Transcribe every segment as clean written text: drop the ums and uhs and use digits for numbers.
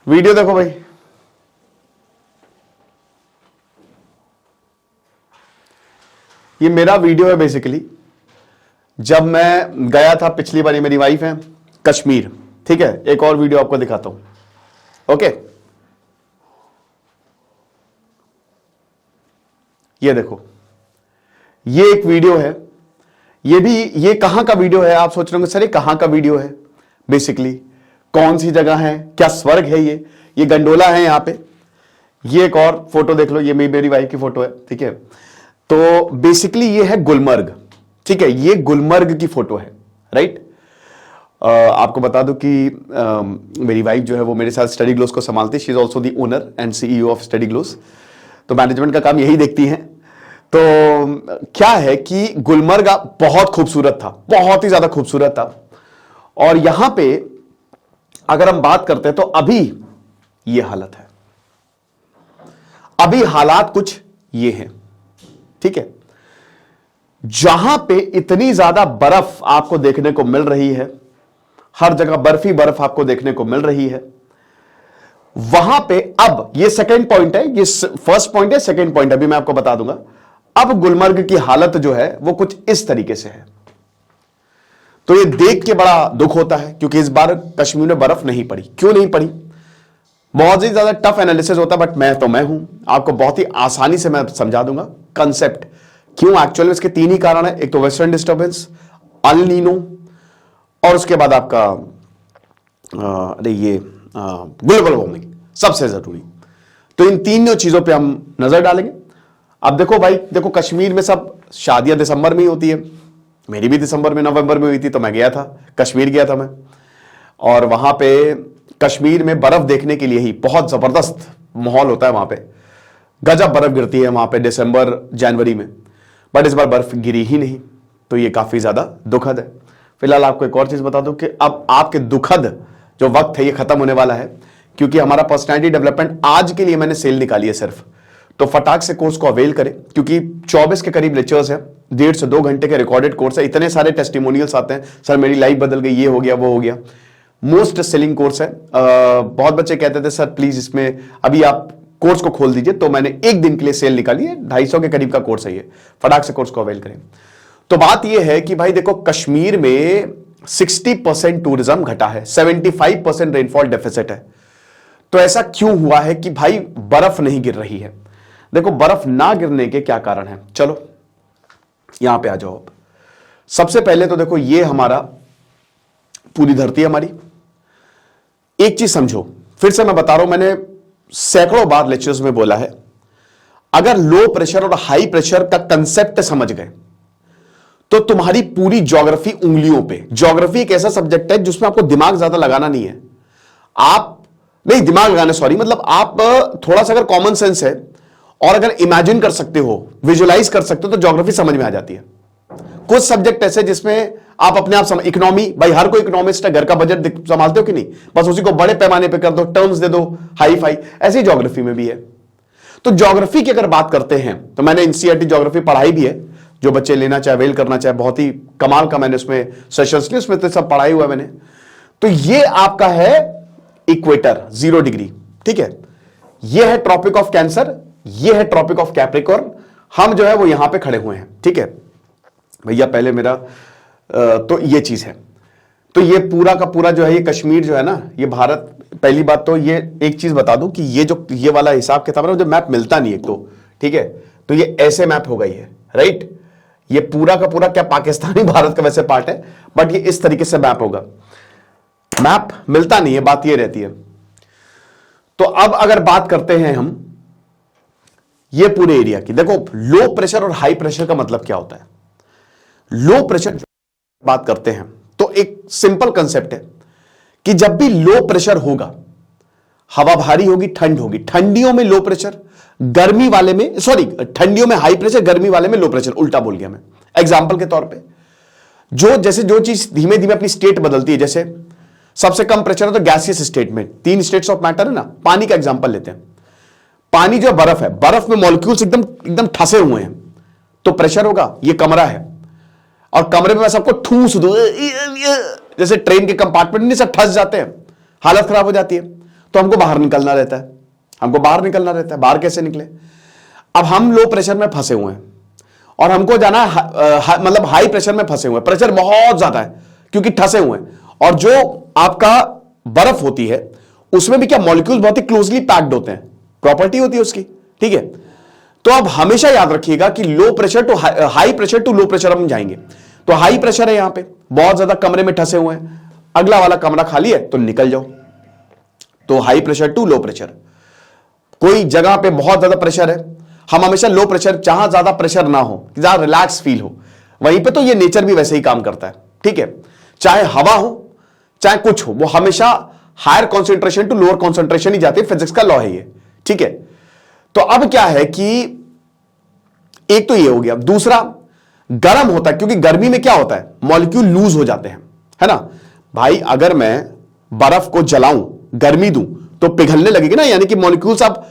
Video देखो भाई, ये मेरा वीडियो है बेसिकली। जब मैं गया था पिछली बारी, मेरी वाइफ है कश्मीर, ठीक है। एक और वीडियो आपको दिखाता हूं, ओके। ये देखो, ये एक वीडियो है। ये कहां का वीडियो है? आप सोच रहे होंगे सर ये कहां का वीडियो है। बेसिकली कौन सी जगह है, क्या स्वर्ग है ये गंडोला है यहां पे। ये एक और फोटो देख लो, ये मेरी वाइफ की फोटो है, ठीक है। तो बेसिकली ये है गुलमर्ग, ठीक है। ये गुलमर्ग की फोटो है, राइट। आपको बता दूं कि मेरी वाइफ जो है वो मेरे साथ स्टडी ग्लोस को संभालती है। She is also the owner and CEO of study gloss. तो मैनेजमेंट का काम यही देखती हैं। तो क्या है कि गुलमर्ग बहुत खूबसूरत था, बहुत ही ज्यादा खूबसूरत था। और यहां पे अगर हम बात करते हैं तो अभी ये हालत है, अभी हालात कुछ ये हैं, ठीक है। जहां पे इतनी ज्यादा बर्फ आपको देखने को मिल रही है, हर जगह बर्फ ही बर्फ आपको देखने को मिल रही है, वहां पे अब ये सेकंड पॉइंट है, ये फर्स्ट पॉइंट है, सेकंड पॉइंट अभी मैं आपको बता दूंगा। अब गुलमर्ग की हालत जो है वो कुछ इस तरीके से है। तो ये देख के बड़ा दुख होता है क्योंकि इस बार कश्मीर में बर्फ नहीं पड़ी। क्यों नहीं पड़ी? बहुत ही ज्यादा टफ एनालिसिस होता है, बट मैं हूं, आपको बहुत ही आसानी से मैं समझा दूंगा कंसेप्ट। क्यों? एक्चुअली इसके तीन ही कारण है। एक तो वेस्टर्न डिस्टर्बेंस, अल नीनो, और उसके बाद आपका ग्लोबल वार्मिंग, सबसे जरूरी। तो इन तीनों चीजों पे हम नजर डालेंगे। अब देखो भाई, देखो कश्मीर में सब शादियां दिसंबर में ही होती है। मेरी भी दिसंबर में, नवंबर में हुई थी, तो मैं गया था, कश्मीर गया था मैं। और वहां पे कश्मीर में बर्फ देखने के लिए ही बहुत जबरदस्त माहौल होता है। वहां पे गजब बर्फ गिरती है वहां पे दिसंबर जनवरी में, बट इस बार बर्फ गिरी ही नहीं। तो ये काफी ज्यादा दुखद है। फिलहाल आपको एक और चीज बता दूं कि अब आपके दुखद जो वक्त है ये खत्म होने वाला है, क्योंकि हमारा पर्सनैलिटी डेवलपमेंट आज के लिए मैंने सेल निकाली है सिर्फ। तो फटाक से कोर्स को अवेल करें, क्योंकि 24 के करीब लेक्चर्स हैं, 1.5 से 2 घंटे के रिकॉर्डेड कोर्स है। इतने सारे टेस्टिमोनियल्स आते हैं, सर मेरी लाइफ बदल गई, ये हो गया वो हो गया। मोस्ट सेलिंग कोर्स है। बहुत बच्चे कहते थे सर प्लीज इसमें अभी आप कोर्स को खोल दीजिए, तो मैंने एक दिन के लिए सेल निकाली है। 250 के करीब का कोर्स है ये। फटाक से कोर्स को अवेल करें। तो बात यह है कि भाई देखो, कश्मीर में 60% टूरिज्म घटा है, 75% रेनफॉल डेफिसिट है। तो ऐसा क्यों हुआ है कि भाई बर्फ नहीं गिर रही है? देखो, बर्फ ना गिरने के क्या कारण है, चलो यहां पे आ जाओ। अब सबसे पहले तो देखो, ये हमारा पूरी धरती है हमारी। एक चीज समझो, फिर से मैं बता रहा हूं, मैंने सैकड़ों बार लेक्चर्स में बोला है, अगर लो प्रेशर और हाई प्रेशर का कंसेप्ट समझ गए तो तुम्हारी पूरी ज्योग्राफी उंगलियों पे। ज्योग्राफी एक ऐसा सब्जेक्ट है जिसमें आपको दिमाग ज्यादा लगाना नहीं है। आप नहीं दिमाग लगाना, सॉरी, मतलब आप थोड़ा सा अगर कॉमन सेंस है और अगर इमेजिन कर सकते हो, विजुअलाइज कर सकते हो, तो ज्योग्राफी समझ में आ जाती है। कुछ सब्जेक्ट ऐसे जिसमें आप अपने आप समझ, इकोनॉमी, भाई हर कोई इकोनॉमिस्ट है, घर का बजट संभालते हो कि नहीं, बस उसी को बड़े पैमाने पे कर दो, टर्म्स दे दो हाई फाई। ऐसे ही ज्योग्राफी में भी है। तो ज्योग्राफी की अगर बात करते हैं तो मैंने एनसीईआरटी ज्योग्राफी पढ़ाई भी है। जो बच्चे लेना चाहे, वेल करना चाहे, बहुत ही कमाल का मैंने उसमें सेशंस लिए, उसमें तो सब पढ़ाई हुआ है मैंने। तो ये आपका है इक्वेटर, 0 डिग्री, ठीक है। ये है ट्रॉपिक ऑफ कैंसर, ये है ट्रॉपिक ऑफ कैप्रिकॉर्न। हम जो है वो यहां पे खड़े हुए हैं, ठीक है भैया। पहले मेरा तो ये चीज है। तो ये पूरा का पूरा जो है, ये कश्मीर जो है ना, ये भारत। पहली बात तो ये एक चीज बता दूं कि ये जो ये वाला हिसाब किताब है, जो मैप मिलता नहीं एक तो, ठीक है। तो ये ऐसे मैप हो गई है, राइट। ये पूरा का पूरा क्या पाकिस्तानी भारत का वैसे पार्ट है, बट ये इस तरीके से मैप होगा। मैप मिलता नहीं है, बात ये रहती है। तो अब अगर बात करते हैं हम ये पूरे एरिया की, देखो लो प्रेशर और हाई प्रेशर का मतलब क्या होता है। लो प्रेशर बात करते हैं तो एक सिंपल कंसेप्ट है कि जब भी लो प्रेशर होगा, हवा भारी होगी, ठंड होगी। ठंडियों में लो प्रेशर, गर्मी वाले में, सॉरी, ठंडियों में हाई प्रेशर, गर्मी वाले में लो प्रेशर। उल्टा बोल गया मैं। एग्जांपल के तौर पे, जो चीज धीमे धीमे अपनी स्टेट बदलती है, जैसे सबसे कम प्रेशर है तो गैसियस स्टेट में 3 स्टेट्स ऑफ मैटर है ना। पानी का एग्जांपल लेते हैं। पानी जो बर्फ है, बर्फ में मॉलिक्यूल्स एकदम एकदम ठसे हुए हैं, तो प्रेशर होगा। ये कमरा है और कमरे में मैं सबको ठूस दूं, जैसे ट्रेन के कंपार्टमेंट नहीं सब ठस जाते हैं, हालत खराब हो जाती है। तो हमको बाहर निकलना रहता है, हमको बाहर निकलना रहता है। बाहर कैसे निकले? अब हम लो प्रेशर में फंसे हुए हैं और हमको जाना है मतलब हाई प्रेशर में फंसे हुए हैं, प्रेशर बहुत ज्यादा है क्योंकि ठसे हुए हैं। और जो आपका बर्फ होती है उसमें भी क्या मॉलिक्यूल्स बहुत ही क्लोजली पैक्ड होते हैं, प्रॉपर्टी होती है उसकी, ठीक है। तो अब हमेशा याद रखिएगा कि low pressure to high pressure to low pressure हम जाएंगे। तो हाई प्रेशर है यहां पे, बहुत ज्यादा कमरे में ठसे हुए हैं, अगला वाला कमरा खाली है तो निकल जाओ। तो high pressure to low pressure, कोई जगह पे बहुत ज्यादा प्रेशर है, हम हमेशा लो प्रेशर, जहां ज्यादा प्रेशर ना हो, जहां रिलैक्स फील हो, वहीं पे तो ये नेचर भी वैसे ही काम करता है, ठीक है। चाहे हवा हो चाहे कुछ हो, वो हमेशा higher concentration to lower concentration ही जाती है, फिजिक्स का लॉ है ये, ठीक है। तो अब क्या है कि एक तो ये हो गया, दूसरा गर्म होता है, क्योंकि गर्मी में क्या होता है मॉलिक्यूल लूज हो जाते हैं, है ना भाई। अगर मैं बर्फ को जलाऊं, गर्मी दूं तो पिघलने लगेगी ना, यानी कि मॉलिक्यूल्स अब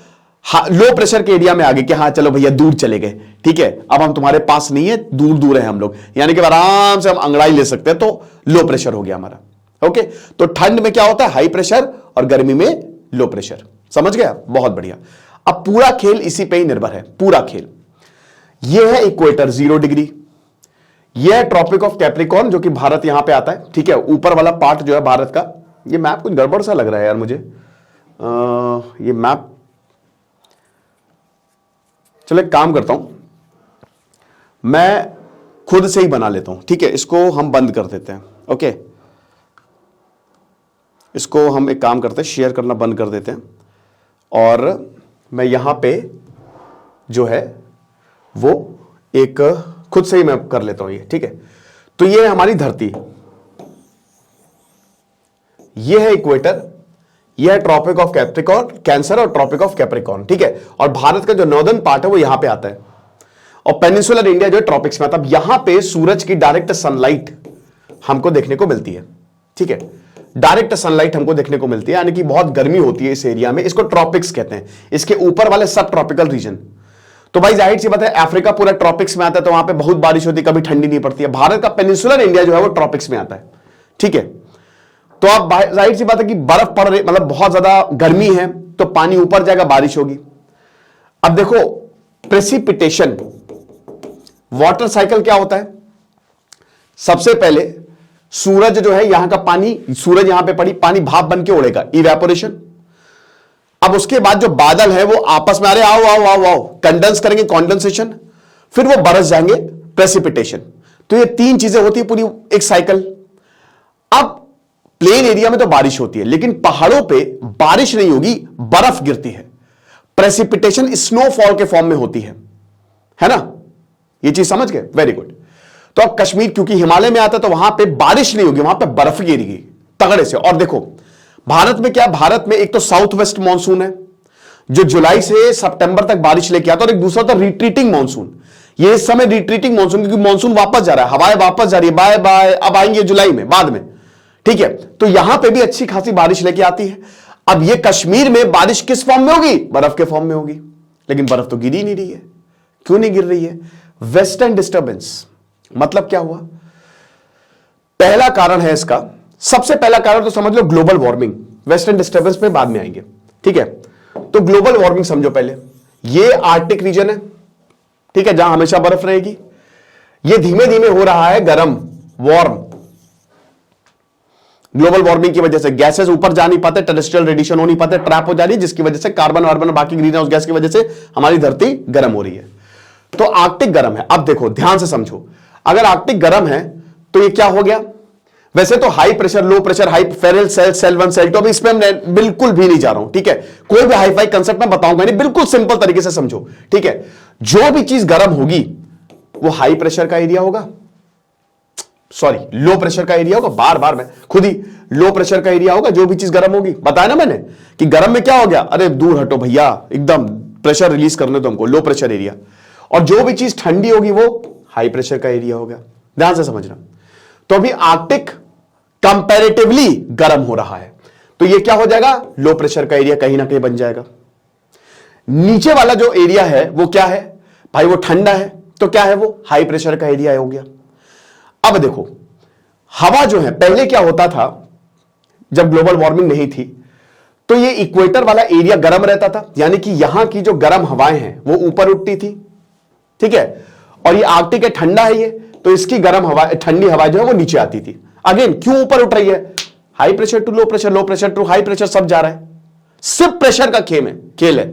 लो प्रेशर के एरिया में आ गए कि हाँ चलो भैया दूर चले गए, ठीक है, अब हम तुम्हारे पास नहीं है, दूर दूर है हम लोग, यानी कि आराम से हम अंगड़ाई ले सकते हैं, तो लो प्रेशर हो गया हमारा। ओके, तो ठंड में क्या होता है हाई प्रेशर और गर्मी में लो प्रेशर, समझ गया, बहुत बढ़िया। अब पूरा खेल इसी पे ही निर्भर है, पूरा खेल। यह है इक्वेटर 0 डिग्री, यह है ट्रॉपिक ऑफ कैप्रिकॉर्न जो कि भारत यहां पे आता है, ठीक है। ऊपर वाला पार्ट जो है भारत का, ये मैप कुछ गड़बड़ सा लग रहा है यार मुझे, ये मैप, चलो एक काम करता हूं, मैं खुद से ही बना लेता हूं, ठीक है। इसको हम बंद कर देते हैं, ओके, इसको हम एक काम करते हैं, शेयर करना बंद कर देते हैं, और मैं यहां पे जो है वो एक खुद से ही मैं कर लेता हूं ये, ठीक है। तो ये है हमारी धरती, ये है इक्वेटर, यह है ट्रॉपिक ऑफ कैप्रिकॉर्न, कैंसर और ट्रॉपिक ऑफ कैप्रिकॉर्न, ठीक है। और भारत का जो नॉर्दर्न पार्ट है वो यहां पे आता है, और पेनिनसुलर इंडिया जो है ट्रॉपिक्स में आता है। यहां पे सूरज की डायरेक्ट सनलाइट हमको देखने को मिलती है, ठीक है, डायरेक्ट सनलाइट हमको देखने को मिलती है, यानी कि बहुत गर्मी होती है इस एरिया में, इसको ट्रॉपिक्स कहते हैं। इसके ऊपर वाले सब ट्रॉपिकल रीजन, तो भाई जाहिर सी बात है अफ्रीका पूरा ट्रॉपिक्स में आता है, तो वहां पे बहुत बारिश होती है, कभी ठंडी नहीं पड़ती है। भारत का पेनिनसुलर इंडिया जो है वो ट्रॉपिक्स में आता है, ठीक है। तो अब जाहिर सी बात है कि बर्फ पड़ रही, मतलब बहुत ज्यादा गर्मी है, तो पानी ऊपर जाएगा, बारिश होगी। अब देखो प्रेसिपिटेशन, वाटर साइकिल क्या होता है, सबसे पहले सूरज जो है यहां का पानी, सूरज यहां पे पड़ी, पानी भाप बन के उड़ेगा, इवेपोरेशन। अब उसके बाद जो बादल है वो आपस में, अरे आओ आओ आओ आओ, कंडेंस करेंगे, कॉन्डेंसेशन, फिर वो बरस जाएंगे, प्रेसिपिटेशन। तो ये तीन चीजें होती है पूरी एक साइकिल। अब प्लेन एरिया में तो बारिश होती है, लेकिन पहाड़ों पे बारिश नहीं होगी, बर्फ गिरती है, प्रेसिपिटेशन स्नोफॉल के फॉर्म में होती है ना, ये चीज समझ गए, वेरी गुड। तो अब कश्मीर क्योंकि हिमालय में आता है, तो वहां पे बारिश नहीं होगी, वहां पे बर्फ गिरेगी तगड़े से। और देखो भारत में क्या, भारत में एक तो साउथ वेस्ट मानसून है जो जुलाई से सितंबर तक बारिश लेके आता है, और एक दूसरा तो रिट्रीटिंग मानसून, ये इस समय रिट्रीटिंग मानसून, क्योंकि मानसून वापस जा रहा है, हवाएं वापस जा रही है, बाय बाय, अब आएंगे जुलाई में बाद में, ठीक है। तो यहां पे भी अच्छी खासी बारिश लेके आती है। अब ये कश्मीर में बारिश किस फॉर्म में होगी, बर्फ के फॉर्म में होगी, लेकिन बर्फ तो गिर ही नहीं रही है। क्यों नहीं गिर रही है, वेस्टर्न डिस्टर्बेंस। मतलब क्या हुआ, पहला कारण है इसका, सबसे पहला कारण तो समझ लो ग्लोबल वार्मिंग, वेस्टर्न डिस्टर्बेंस पे बाद में आएंगे, ठीक है। तो ग्लोबल वार्मिंग समझो पहले, ये आर्कटिक रीजन है, ठीक है, जहां हमेशा बर्फ रहेगी, ये धीमे धीमे हो रहा है गर्म, वार्म। ग्लोबल वार्मिंग की वजह से गैसेस ऊपर जा नहीं पाते, टेरेस्ट्रियल रेडिएशन हो नहीं पाते, ट्रैप हो जा रही है, जिसकी वजह से कार्बन वार्बन बाकी ग्रीन हाउस गैस की वजह से हमारी धरती गर्म हो रही है। तो आर्कटिक गर्म है। अब देखो ध्यान से समझो, अगर आर्कटिक गर्म है तो ये क्या हो गया, वैसे तो high pressure, low pressure, high feral cell, cell 1 cell 2, अभी इसमें मैं बिल्कुल भी नहीं जा रहा हूं, ठीक है। कोई भी हाई फाई कंसेप्ट में बताऊंगा नहीं, बिल्कुल सिंपल तरीके से समझो, ठीक है। जो भी चीज गर्म होगी वो हाई प्रेशर का एरिया होगा, सॉरी लो प्रेशर का एरिया होगा, बार बार मैं खुद ही, लो प्रेशर का एरिया होगा जो भी चीज गर्म होगी। बताया ना मैंने कि गर्म में क्या हो गया, अरे दूर हटो भैया, एकदम प्रेशर रिलीज करने दो हमको, लो प्रेशर एरिया। और जो भी चीज ठंडी होगी वो हाई प्रेशर का एरिया होगा, ध्यान से समझना। तो अभी आर्कटिक कंपैरेटिवली गर्म हो रहा है, तो ये क्या हो जाएगा, लो प्रेशर का एरिया कहीं ना कहीं बन जाएगा। नीचे वाला जो एरिया है वो क्या है भाई, वो ठंडा है, तो क्या है वो हाई प्रेशर का एरिया हो गया। अब देखो हवा जो है, पहले क्या होता था जब ग्लोबल वार्मिंग नहीं थी, तो ये इक्वेटर वाला एरिया गर्म रहता था, यानी कि यहां की जो गर्म हवाएं हैं वो ऊपर उठती थी, ठीक है, और ये आर्कटिक है, ठंडा है ये, तो इसकी गर्म हवा, ठंडी हवा जो है वो नीचे आती थी। अगेन क्यों ऊपर उठ रही है? High pressure to low pressure, low pressure to high pressure, सब जा रहा है, सिर्फ प्रेशर का खेल है।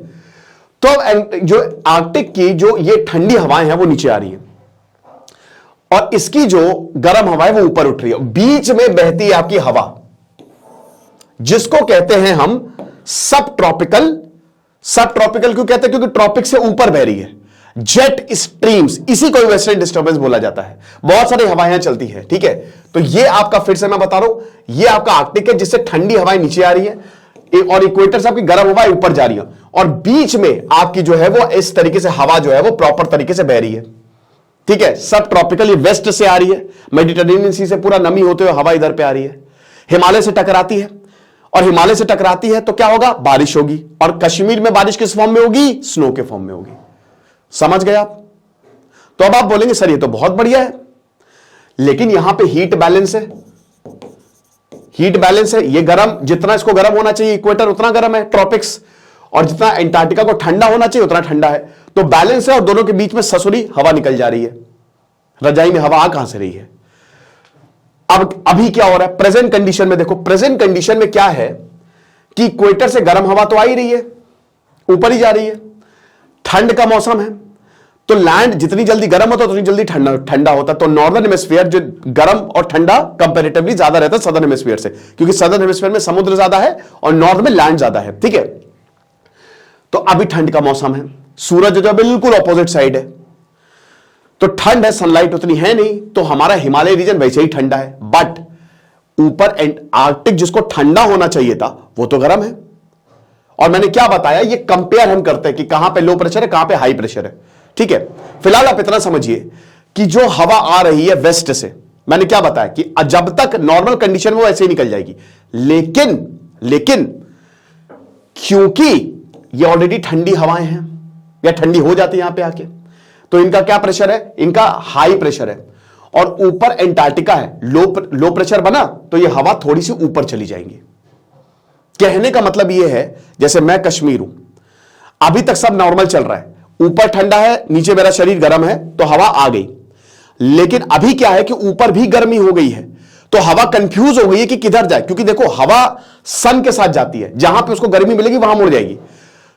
तो जो आर्कटिक की जो ये ठंडी हवाएं हैं वो नीचे आ रही है और इसकी जो गर्म हवा है वो ऊपर उठ रही है। बीच में बहती है आपकी हवा, जिसको कहते हैं हम सब ट्रॉपिकल। सब ट्रॉपिकल क्यों कहते हैं? क्योंकि ट्रॉपिक से ऊपर बह रही है, जेट स्ट्रीम्स, इसी को वेस्टर्न डिस्टर्बेंस बोला जाता है। बहुत सारी हवाएं चलती है, ठीक है। तो ये आपका, फिर से मैं बता रहा हूं, ये आपका आर्कटिक है जिससे ठंडी हवाएं नीचे आ रही है और इक्वेटर से आपकी गर्म हवाएं ऊपर जा रही है और बीच में आपकी जो है वो इस तरीके से हवा जो है वो प्रॉपर तरीके से बह रही है, ठीक है। सब ट्रॉपिकल ये वेस्ट से आ रही है, मेडिटेरेनियन सी से पूरा नमी होते हुए हवा इधर पे आ रही है, हिमालय से टकराती है और हिमालय से टकराती है तो क्या होगा? बारिश होगी। और कश्मीर में बारिश किस फॉर्म में होगी? स्नो के फॉर्म में होगी। समझ गए आप? तो अब आप बोलेंगे सर ये तो बहुत बढ़िया है, लेकिन यहां पे हीट बैलेंस है, हीट बैलेंस है। ये गर्म, जितना इसको गर्म होना चाहिए इक्वेटर उतना गर्म है ट्रॉपिक्स, और जितना एंटार्क्टिका को ठंडा होना चाहिए उतना ठंडा है। तो बैलेंस है और दोनों के बीच में ससुरी हवा निकल जा रही है। रजाई में हवा आ कहां से रही है? अब अभी क्या हो रहा है प्रेजेंट कंडीशन में? देखो प्रेजेंट कंडीशन में क्या है कि इक्वेटर से गर्म हवा तो आ ही रही है, ऊपर ही जा रही है, ठंड का मौसम है, तो लैंड जितनी जल्दी गर्म होता है उतनी जल्दी ठंडा होता है। तो नॉर्दर्न हेमिस्फीयर जो गर्म और ठंडा कंपैरेटिवली ज्यादा रहता है सदर्न हेमिस्फीयर से, क्योंकि सदर्न हेमिस्फीयर में समुद्र ज्यादा है और नॉर्थ में लैंड ज्यादा है, ठीक है। तो अभी ठंड का मौसम है, सूरज जो बिल्कुल ऑपोजिट साइड है, तो ठंड है, सनलाइट उतनी है नहीं, तो हमारा हिमालय रीजन वैसे ही ठंडा है। बट ऊपर आर्कटिक जिसको ठंडा होना चाहिए था वो तो गर्म है। और मैंने क्या बताया, ये कंपेयर हम करते हैं कि कहां पे लो प्रेशर है, कहां पे हाई प्रेशर है, ठीक है। फिलहाल आप इतना समझिए कि जो हवा आ रही है वेस्ट से, मैंने क्या बताया कि जब तक नॉर्मल कंडीशन वो ऐसे ही निकल जाएगी, लेकिन क्योंकि ये ऑलरेडी ठंडी हवाएं हैं या ठंडी हो जाती है यहां पे आके, तो इनका क्या प्रेशर है? इनका हाई प्रेशर है और ऊपर एंटार्क्टिका है, लो प्रेशर बना तो ये हवा थोड़ी सी ऊपर चली जाएंगी। कहने का मतलब ये है, जैसे मैं कश्मीर हूं, अभी तक सब नॉर्मल चल रहा है, ऊपर ठंडा है, नीचे मेरा शरीर गर्म है, तो हवा आ गई। लेकिन अभी क्या है कि ऊपर भी गर्मी हो गई है, तो हवा कंफ्यूज हो गई है कि किधर जाए, क्योंकि देखो हवा सन के साथ जाती है, जहां पे उसको गर्मी मिलेगी वहां मुड़ जाएगी,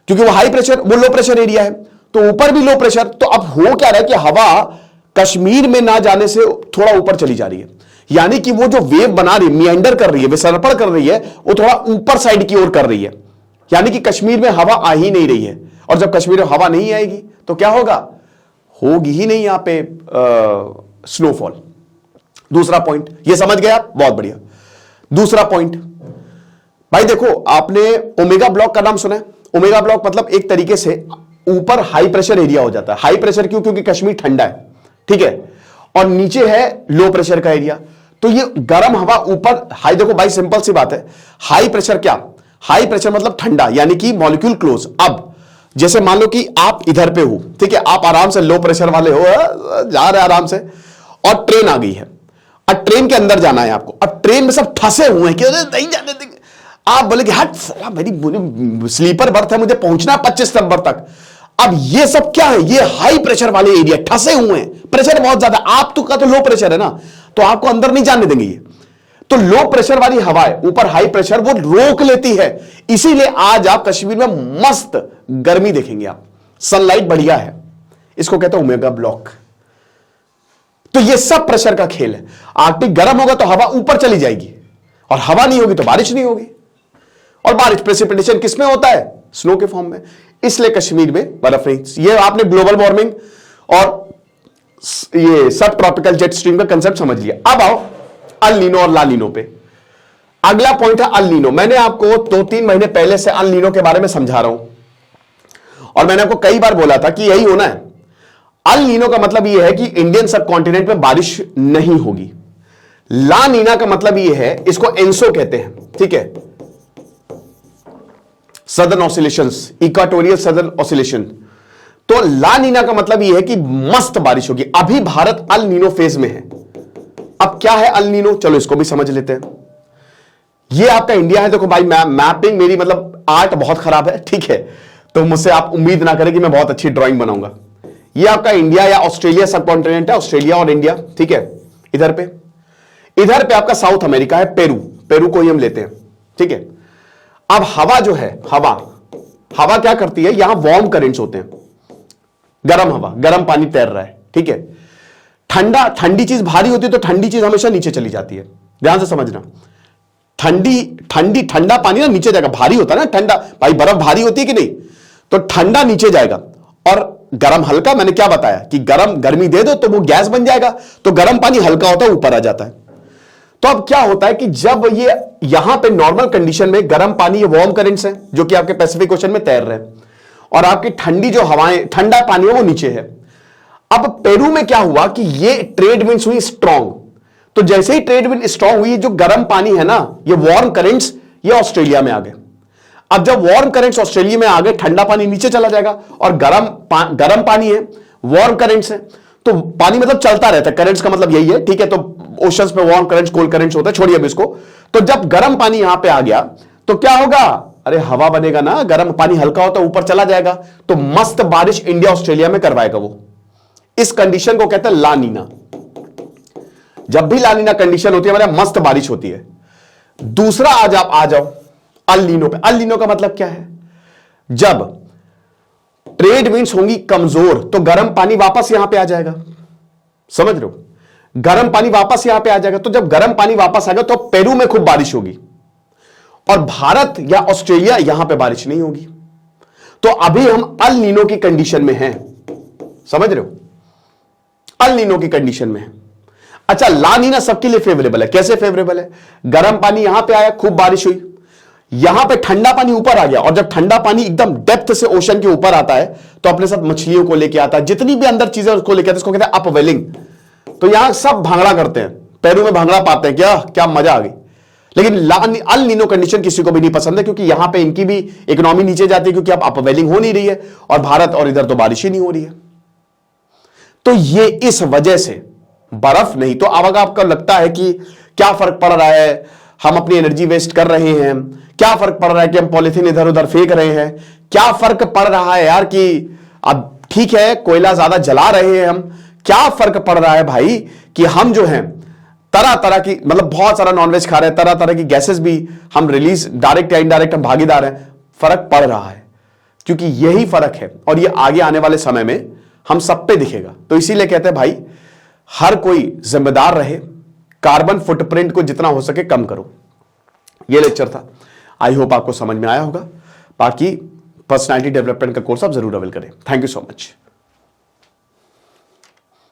क्योंकि वो हाई प्रेशर, वो लो प्रेशर एरिया है, तो ऊपर भी लो प्रेशर। तो अब हो क्या रहा है कि हवा कश्मीर में ना जाने से थोड़ा ऊपर चली जा रही है, यानी कि वो जो वेव बना रही है, मिएंडर कर रही है, विसर्पण कर रही है, वो थोड़ा ऊपर साइड की ओर कर रही है, यानी कि कश्मीर में हवा आ ही नहीं रही है। और जब कश्मीर में हवा नहीं आएगी तो क्या होगा? होगी ही नहीं यहां पे स्नोफॉल। दूसरा पॉइंट ये समझ गए आप? बहुत बढ़िया। दूसरा पॉइंट भाई देखो, आपने ओमेगा ब्लॉक का नाम सुना है? ओमेगा ब्लॉक मतलब एक तरीके से ऊपर हाई प्रेशर एरिया हो जाता है। हाई प्रेशर क्यों? क्योंकि कश्मीर ठंडा है, ठीक है, और नीचे है लो प्रेशर का एरिया, तो ये गर्म हवा ऊपर हाई। देखो भाई सिंपल सी बात है, हाई प्रेशर क्या? हाई प्रेशर मतलब ठंडा, यानी कि मॉलिक्यूल क्लोज। अब जैसे मान लो कि आप इधर पे हो, ठीक है, आप आराम से लो प्रेशर वाले हो, जा रहे आराम से, और ट्रेन आ गई है, अब ट्रेन के अंदर जाना है आपको, अब ट्रेन में सब फंसे हुए हैं कि नहीं जाने देंगे। आप बोले कि हट मेरी स्लीपर बर्थ है, मुझे पहुंचना है 25 नंबर तक। अब ये सब क्या है? ये हाई प्रेशर वाले एरिया, फंसे हुए हैं, प्रेशर बहुत ज्यादा। आप तो कहते लो प्रेशर है ना, तो आपको अंदर नहीं जाने देंगे ये। तो लो प्रेशर वाली हवाएं ऊपर हाई प्रेशर वो रोक लेती है, इसीलिए आज आप कश्मीर में मस्त गर्मी देखेंगे, आप सनलाइट बढ़िया है, इसको कहते हैं ओमेगा ब्लॉक। तो ये सब प्रेशर का खेल है। आर्कटिक गर्म होगा तो हवा ऊपर चली जाएगी, और हवा नहीं होगी तो बारिश नहीं होगी, और बारिश प्रेसिपिटेशन किस में होता है? स्नो के फॉर्म में, इसलिए कश्मीर में बर्फ नहीं। ये आपने ग्लोबल वार्मिंग और ये सब ट्रॉपिकल जेट स्ट्रीम का कंसेप्ट समझ लिया। अब आओ अल नीनो और ला नीनो पे। अगला पॉइंट है अल नीनो। मैंने आपको 2-3 महीने पहले से अल नीनो के बारे में समझा रहा हूं, और मैंने आपको कई बार बोला था कि यही होना है। अल नीनो का मतलब यह है कि इंडियन सब कॉन्टिनेंट में बारिश नहीं होगी। ला नीना का मतलब यह है, इसको एंसो कहते हैं, ठीक है, southern oscillations, equatorial southern oscillation. तो ला नीना का मतलब यह है कि मस्त बारिश होगी। अभी भारत अल नीनो फेज में है। अब क्या है अल नीनो? चलो इसको भी समझ लेते हैं। ये आपका इंडिया है। देखो भाई, मैपिंग मेरी मतलब आर्ट बहुत खराब है, ठीक है, तो मुझसे आप उम्मीद ना करें कि मैं बहुत अच्छी ड्राइंग बनाऊंगा। ये आपका इंडिया या ऑस्ट्रेलिया सब कॉन्टिनेंट है, ऑस्ट्रेलिया और इंडिया, ठीक है। इधर पे आपका साउथ अमेरिका है, पेरू को ही हम लेते हैं, ठीक है। अब हवा जो है, हवा क्या करती है, यहां वार्म करेंट्स होते हैं, गर्म हवा, गर्म पानी तैर रहा है, ठीक है। ठंडी चीज भारी होती है तो ठंडी चीज हमेशा नीचे चली जाती है, ध्यान से समझना। ठंडा पानी ना नीचे जाएगा, भारी होता है ना ठंडा, भाई बर्फ भारी होती है कि नहीं, तो ठंडा नीचे जाएगा। और गर्म हल्का, मैंने क्या बताया कि गर्मी दे दो तो वो गैस बन जाएगा, तो गर्म पानी हल्का होता है, ऊपर आ जाता है। तो अब क्या होता है कि जब ये यहां पे नॉर्मल कंडीशन में गर्म पानी, ये वार्म करंट्स हैं जो कि आपके पैसिफिक ओशन में तैर रहे हैं, और आपकी ठंडी जो हवाएं, ठंडा पानी है वो नीचे है। अब पेरू में क्या हुआ कि ये ट्रेड विंड्स हुई स्ट्रांग, तो जैसे ही ट्रेड विंड स्ट्रांग हुई, जो गर्म पानी है ना, ये वार्म करंट्स, ये ऑस्ट्रेलिया में आ गए। अब जब वार्म करंट्स ऑस्ट्रेलिया में आ गए, ठंडा पानी नीचे चला जाएगा, और गर्म पानी है, वार्म करंट्स है, तो पानी मतलब चलता रहता है, करंट्स का मतलब यही है, ठीक है। तो ओशंस में वार्म करंट्स, कोल्ड करंट्स होता है, छोड़िए अब इसको। तो जब गर्म पानी यहां पे आ गया तो क्या होगा, अरे हवा बनेगा ना, गर्म पानी हल्का होता है ऊपर चला जाएगा, तो मस्त बारिश इंडिया ऑस्ट्रेलिया में करवाएगा वो। इस कंडीशन को कहते हैं ला नीना। जब भी ला नीना कंडीशन होती है हमारे मस्त बारिश होती है। दूसरा आज आप आ जाओ अल नीनो पे। अल नीनो का मतलब क्या है, जब ट्रेड विंड्स होंगी कमजोर तो गर्म पानी वापस यहां पे आ जाएगा, समझ रहे हो, गर्म पानी वापस यहां पे आ जाएगा। तो जब गर्म पानी वापस आएगा तो पेरू में खूब बारिश होगी, और भारत या ऑस्ट्रेलिया यहां पे बारिश नहीं होगी। तो अभी हम अल नीनो की कंडीशन में हैं, समझ रहे हो, अल नीनो की कंडीशन में है। अच्छा, ला नीना सबके लिए फेवरेबल है। कैसे फेवरेबल है, गर्म पानी यहां पे आया, खूब बारिश हुई, यहां पे ठंडा पानी ऊपर आ गया, और जब ठंडा पानी एकदम डेप्थ से ओशन के ऊपर आता है तो अपने साथ मछलियों को लेके आता है, जितनी भी अंदर चीजें उसको लेके आता है, इसको कहते हैं अपवेलिंग। तो यहां सब भांगड़ा करते हैं, पैरों में भांगड़ा पाते हैं, क्या क्या मजा आ गई। लेकिन अल नीनो कंडीशन किसी को भी नहीं पसंद है, क्योंकि यहां पे इनकी भी इकोनॉमी नीचे जाती है, क्योंकि अब अपवेलिंग हो नहीं रही है, और भारत और इधर तो बारिश ही नहीं हो रही है। तो ये इस वजह से बर्फ नहीं। तो अब आपको लगता है कि क्या फर्क पड़ रहा है, हम अपनी एनर्जी वेस्ट कर रहे हैं, क्या फर्क पड़ रहा है कि हम पॉलिथीन इधर उधर फेंक रहे हैं, क्या फर्क पड़ रहा है यार कि अब ठीक है कोयला ज्यादा जला रहे हैं हम, क्या फर्क पड़ रहा है भाई कि हम जो हैं तरह तरह की, मतलब बहुत सारा नॉनवेज खा रहे हैं, तरह तरह की गैसेस भी हम रिलीज, डायरेक्ट या इनडायरेक्ट हम भागीदार हैं। फर्क पड़ रहा है, क्योंकि यही फर्क है, और ये आगे आने वाले समय में हम सब पे दिखेगा। तो इसीलिए कहते हैं भाई हर कोई जिम्मेदार रहे, कार्बन फुटप्रिंट को जितना हो सके कम करो। ये लेक्चर था, आई होप आपको समझ में आया होगा। बाकी पर्सनालिटी डेवलपमेंट का कोर्स आप जरूर अवेल करें। Thank you so much.